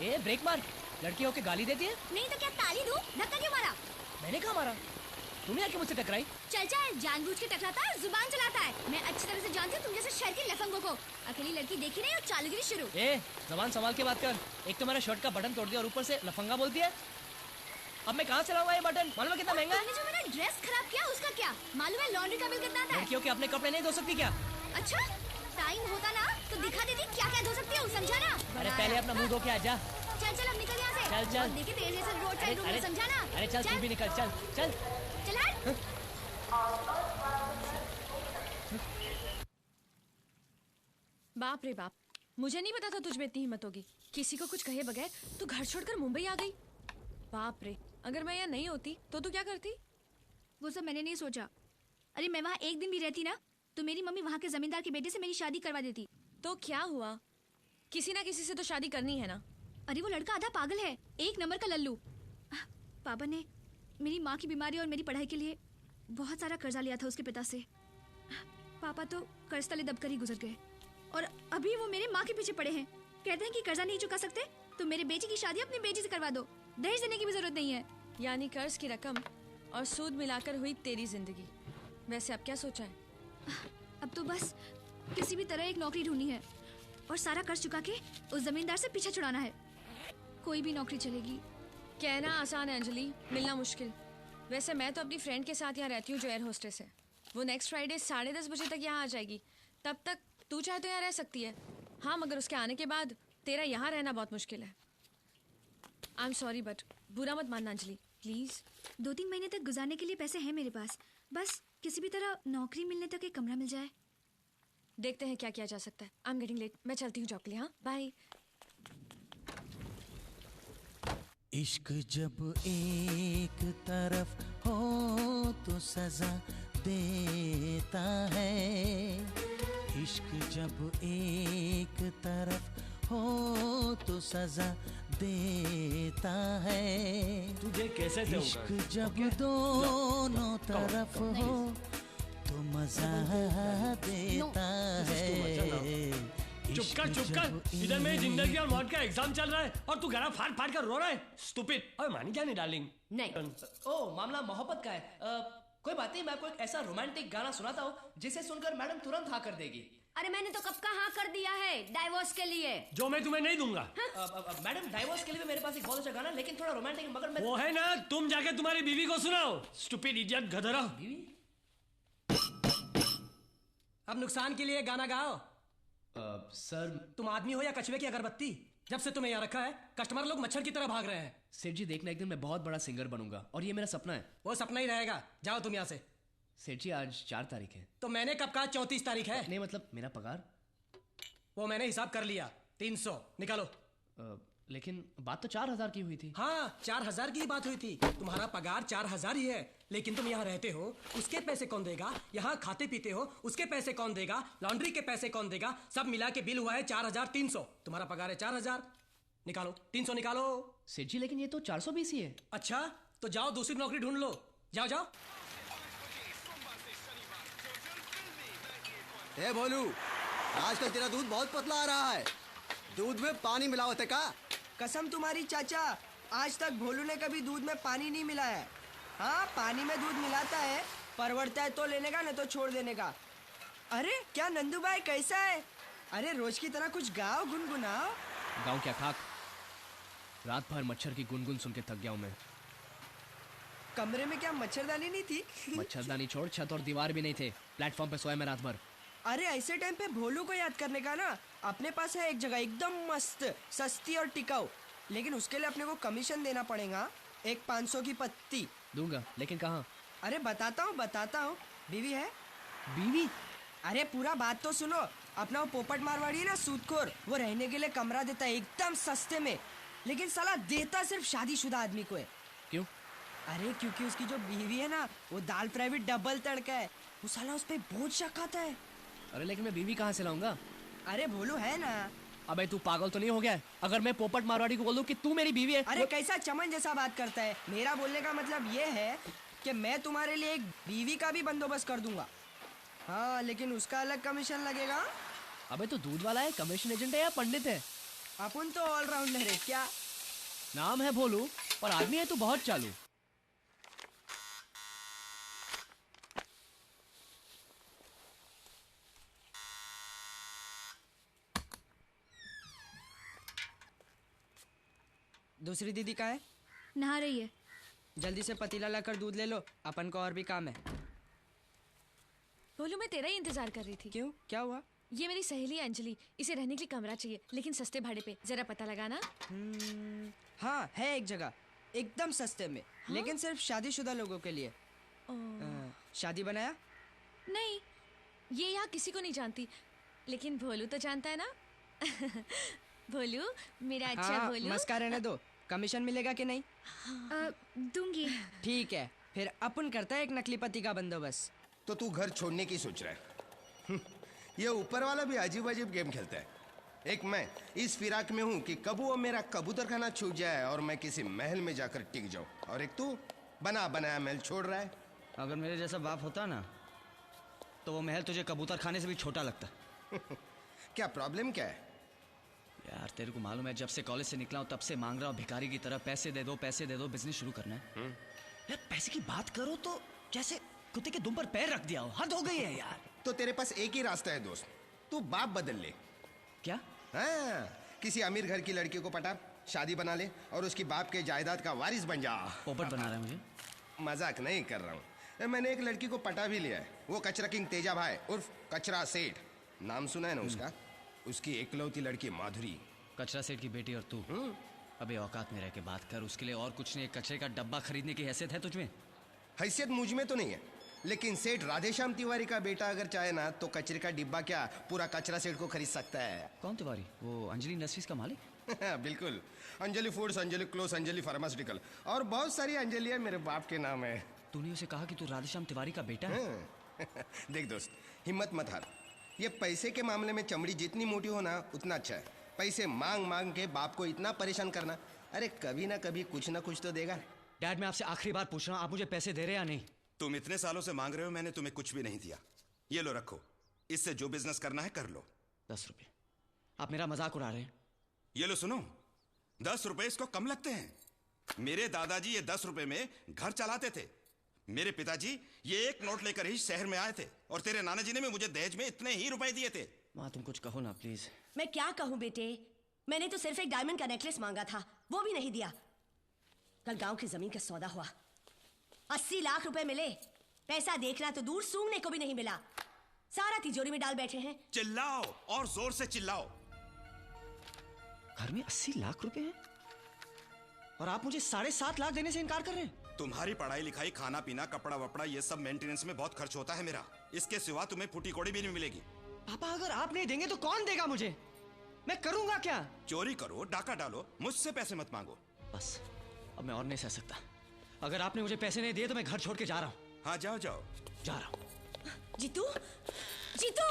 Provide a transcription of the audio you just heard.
ए break मार, लड़की होके गाली देती है। नहीं तो क्या ताली दूं? धक्का क्यों मारा? मैंने कहा मारा, तूने आके मुझसे टकराई। चल चल, जानबूझ के टकराता है, जुबान चलाता है। मैं अच्छी तरह से जानती हूँ तुम जैसे शहर के लफंगों को। अकेली लड़की देखी नहीं और चालूगिरी शुरू। ए जबान संभाल के बात कर। एक तो मेरा शर्ट का बटन तोड़ दिया और ऊपर से लफंगा बोलती है। अब मैं कहाँ चलाऊंगा ये बटन? मालूम है कितना महंगा है? तुमने जो मेरा ड्रेस खराब किया उसका क्या? मालूम है लॉन्ड्री का बिल कितना आता है? लड़कियों के अपने कपड़े नहीं धो सकती क्या? अच्छा, टाइम होता ना तो दिखा देती क्या क्या धो सकती हूँ, समझा ना? अरे पहले अपना मुंह धो के आ जा। चल चल अब निकल यहाँ से। चल चल। देखी तेरे जैसे रोड साइड रूम में, समझा ना? अरे चल तू भी निकल, चल चल चल हट। बाप रे बाप, मुझे नहीं पता था तुझ में इतनी हिम्मत होगी। किसी को कुछ कहे बगैर तू घर छोड़कर मुंबई आ गई। बाप रे, अगर मैं यहाँ नहीं होती तो तू क्या करती? वो सब मैंने नहीं सोचा। अरे मैं वहाँ एक दिन भी रहती ना तो मेरी मम्मी वहाँ के जमींदार के बेटे से मेरी शादी करवा देती। तो क्या हुआ, किसी ना किसी से तो शादी करनी है ना। अरे वो लड़का आधा पागल है, एक नंबर का लल्लू। पापा ने मेरी माँ की बीमारी और मेरी पढ़ाई के लिए बहुत सारा कर्जा लिया था उसके पिता से। पापा तो कर्ज तले दबकर ही गुजर गए और अभी वो मेरे माँ के पीछे पड़े हैं। कहते हैं कि कर्जा नहीं चुका सकते तो मेरे बेटी की शादी अपनी बेटी से करवा दो, दहेज देने की भी जरूरत नहीं है। यानी कर्ज की रकम और सूद मिलाकर हुई तेरी जिंदगी। वैसे अब क्या सोचा है? अब तो बस किसी भी तरह एक नौकरी ढूंढनी है और सारा कर्ज चुका के उस जमींदार से पीछा छुड़ाना है। कोई भी नौकरी चलेगी। कहना आसान है अंजलि, मिलना मुश्किल। वैसे मैं तो अपनी फ्रेंड के साथ यहाँ रहती हूँ जो एयर होस्टेस है। वो नेक्स्ट फ्राइडे 10:30 बजे तक यहाँ आ जाएगी। तब तक तू चाहे तो यहाँ रह सकती है। हाँ, मगर उसके आने के बाद तेरा यहाँ रहना बहुत मुश्किल है। आई एम सॉरी बट बुरा मत मानना अंजलि, प्लीज। 2-3 महीने तक गुजारने के लिए पैसे हैं मेरे पास। बस किसी भी तरह नौकरी मिलने तक एक कमरा मिल जाए। देखते हैं क्या किया जा सकता है। आई एम गेटिंग लेट, मैं चलती हूँ जॉब के लिए। हाँ बाय। इश्क जब एक तरफ हो तो सजा देता है। इश्क जब एक तरफ हो तो सजा देता है। तुझे कैसे दूंगा? इश्क जब दोनों तरफ हो तो मजा देता है। चुप कर, इधर मेरी जिंदगी और मौत का एग्जाम चल रहा है और तू गला फाड़ फाड़ कर रो रहा है। स्टूपिड। अरे मानी क्या नहीं डार्लिंग? नहीं। ओ मामला मोहब्बत का है। कोई बात नहीं, मैं आपको एक ऐसा रोमांटिक गाना सुनाता हूँ जिसे सुनकर मैडम तुरंत हाँ कर देगी। अरे मैंने तो कब का हाँ कर दिया है डाइवोर्स के लिए। जो मैं तुम्हें नहीं दूंगा। मैडम डाइवोर्स के लिए भी मेरे पास एक बहुत अच्छा गाना है, लेकिन थोड़ा रोमांटिक, मगर मैं वो है ना, तुम जाके तुम्हारी बीवी को सुनाओ। स्टूपिड इडियट गधरा। बीवी? अब नुकसान के लिए गाना गाओ। सर तुम आदमी हो या कछुए की अगरबत्ती? जब से तुम्हें यहाँ रखा है कस्टमर लोग मच्छर की तरह भाग रहे हैं। सेठ जी देखना, एक दिन मैं बहुत बड़ा सिंगर बनूंगा और ये मेरा सपना है। वो सपना ही रहेगा, जाओ तुम यहाँ से। सेठ जी आज 4 तारीख है। तो मैंने कब कहा 34 तारीख है? नहीं मतलब मेरा पगार। वो मैंने हिसाब कर लिया, 300 निकालो। लेकिन बात तो 4,000 की हुई थी। हाँ 4,000 की बात हुई थी। तुम्हारा पगार 4,000 ही है, लेकिन तुम यहाँ रहते हो, उसके पैसे कौन देगा? यहाँ खाते पीते हो, उसके पैसे कौन देगा? लॉन्ड्री के पैसे कौन देगा? सब मिला के बिल हुआ है 4,300। तुम्हारा पगार है 4,000, निकालो 300 निकालो। सेठ जी लेकिन ये तो 420 ही है। अच्छा तो जाओ दूसरी नौकरी ढूंढ लो, जाओ जाओ। ए भोलू, आजकल तेरा दूध बहुत पतला आ रहा है। दूध में पानी मिलावट है का? कसम तुम्हारी चाचा, आज तक भोलू ने कभी दूध में पानी नहीं मिलाया है। हाँ पानी में दूध मिलाता है, परवड़ता है तो लेने का, नहीं तो छोड़ देने का। अरे क्या नंदू भाई कैसा है? अरे रोज की तरह कुछ गाओ, गुनगुनाओ। गाँव क्या खाक, रात भर मच्छर की गुनगुन सुन के थक गया हूं मैं। कमरे में क्या मच्छरदानी नहीं थी? मच्छरदानी छोड़, छत और दीवार भी नहीं थे। प्लेटफॉर्म पे सोया मैं रात भर। अरे ऐसे टाइम पे भोलू को याद करने का ना, अपने पास है एक जगह एकदम मस्त, सस्ती और टिकाऊ, लेकिन उसके लिए अपने को कमीशन देना पड़ेगा। एक 500 की पत्ती दूंगा, लेकिन कहाँ? अरे बताता हूँ। बीवी है? बीवी? अरे पूरा बात तो सुनो। अपना वो पोपट मारवाड़ी है ना सूदखोर, वो रहने के लिए कमरा देता है एकदम सस्ते में, लेकिन साला देता सिर्फ शादीशुदा आदमी को है। क्यों? अरे क्योंकि उसकी जो बीवी है ना, वो दाल प्राइवेट डबल तड़का है। वो साला उस पर बहुत शक आता है। अरे लेकिन मैं बीवी कहाँ से लाऊंगा? अरे भोलू है ना। अबे तू पागल तो नहीं हो गया है? अगर मैं पोपट मारवाड़ी को बोल दूं कि तू मेरी बीवी है। अरे कैसा चमन जैसा बात करता है। मेरा बोलने का मतलब ये है कि मैं तुम्हारे लिए एक बीवी का भी बंदोबस्त कर दूंगा। हाँ लेकिन उसका अलग कमीशन लगेगा। अबे तो दूध वाला है, कमीशन एजेंट है या पंडित है? अपन तो ऑलराउंडर है क्या? नाम है भोलू और आदमी है तू बहुत चालू। दूसरी दीदी कहाँ है? नहा रही है। जल्दी से पतीला लाकर दूध ले लो, अपन को और भी काम है। बोलू मैं तेरा ही इंतजार कर रही थी। क्यों, क्या हुआ? ये मेरी सहेली है अंजलि, इसे रहने के लिए कमरा चाहिए लेकिन सस्ते भाड़े पे, जरा पता लगाना। हाँ है एक जगह एकदम सस्ते में, लेकिन सिर्फ शादीशुदा लोगों के लिए। शादी बनाया? नहीं, ये यहाँ किसी को नहीं जानती, लेकिन भोलू तो जानता है ना। भोलू मेरा अच्छा हाँ, भोलू। मस्का रहने दो, कमीशन मिलेगा कि नहीं? दूंगी। ठीक है, फिर अपन करता है एक नकली पति का बंदोबस्त। तो तू घर छोड़ने की सोच रहा है? ये ऊपर वाला भी अजीब अजीब गेम खेलता है। एक मैं इस फिराक में हूँ कि कब वो मेरा कबूतर खाना छूट जाए और मैं किसी महल में जाकर टिक जाऊं, और एक तू बना बनाया महल छोड़ रहा है। अगर मेरे जैसा बाप होता ना तो वो महल तुझे कबूतर खाने से भी छोटा लगता। क्या प्रॉब्लम क्या है? यार तेरे को मालूम है, जब से कॉलेज से निकला हूँ तब से मांग रहा हूँ भिखारी की तरह, पैसे दे दो बिजनेस शुरू करना है। यार पैसे की बात करो तो जैसे कुत्ते के दुम पर पैर रख दिया हो, हद हो गई है यार। तो तेरे पास एक ही रास्ता है दोस्त, तू बाप बदल ले। क्या? हाँ, किसी अमीर घर की लड़की को पटा, शादी बना ले और उसकी बाप के जायदाद का वारिस बन जा। पोपट बना रहा है मुझे? मजाक नहीं कर रहा हूँ, मैंने एक लड़की को पटा भी लिया है। वो कचरा किंग तेजा भाई उर्फ कचरा सेठ, नाम सुना है ना उसका? उसकी एकलौती लड़की माधुरी। कचरा सेठ की बेटी और तू अबे औकात में रह के बात कर, उसके लिए और कुछ नहीं, कचरे का डब्बा खरीदने की हैसियत है तुझमें? हैसियत मुझ में तो नहीं है, लेकिन सेठ राधेश्याम तिवारी का बेटा अगर चाहे ना तो कचरे का डिब्बा क्या पूरा कचरा सेठ को खरीद सकता है। कौन तिवारी? वो अंजलि इंडस्ट्रीज का मालिक? बिल्कुल, Anjali foods, Anjali cloth, Anjali pharmaceutical और बहुत सारी अंजलियां मेरे बाप के नाम है। तूने उसे कहा कि तू राधेश्याम तिवारी का बेटा है? देख दोस्त, हिम्मत मत हार। ये पैसे के मामले में चमड़ी जितनी मोटी हो ना उतना अच्छा है। पैसे मांग मांग के बाप को इतना परेशान करना, अरे कभी ना कभी कुछ ना कुछ तो देगा। डैड मैं आपसे आखिरी बार पूछ रहा हूँ, आप मुझे पैसे दे रहे या नहीं? तुम इतने सालों से मांग रहे हो, मैंने तुम्हें कुछ भी नहीं दिया। ये लो रखो, इससे जो बिजनेस करना है कर लो। 10 रुपए? आप मेरा मजाक उड़ा रहे हैं? ये लो सुनो, 10 रुपए इसको कम लगते हैं। मेरे दादाजी ये 10 रुपए में घर चलाते थे। मेरे पिताजी ये एक नोट लेकर ही शहर में आए थे, और तेरे नाना जी ने भी मुझे दहेज में इतने ही रुपए दिए थे। माँ तुम कुछ कहो ना प्लीज। मैं क्या कहूँ बेटे, मैंने तो सिर्फ एक डायमंड का नेकलेस मांगा था, वो भी नहीं दिया। कल गांव की जमीन का सौदा हुआ, 80 लाख रुपए मिले। पैसा देखना तो दूर, सूंघने को भी नहीं मिला, सारा तिजोरी में डाल बैठे हैं। चिल्लाओ और जोर से चिल्लाओ। घर में 80 लाख रुपए हैं और आप मुझे 7.5 लाख देने से इनकार कर रहे हैं? तुम्हारी पढ़ाई लिखाई, खाना पीना, कपड़ा वपड़ा, ये सब मेंटेनेंस में बहुत खर्च होता है मेरा। इसके सिवा तुम्हें फूटी कौड़ी भी नहीं मिलेगी। पापा अगर आप नहीं देंगे तो कौन देगा मुझे? मैं करूंगा क्या? चोरी करो, डाका डालो, मुझसे पैसे मत मांगो। बस अब मैं और नहीं सह सकता। अगर आपने मुझे पैसे नहीं दिए तो मैं घर छोड़ के जा रहा हूँ। हाँ जाओ जाओ। जा रहा हूँ। जीतू, जीतू!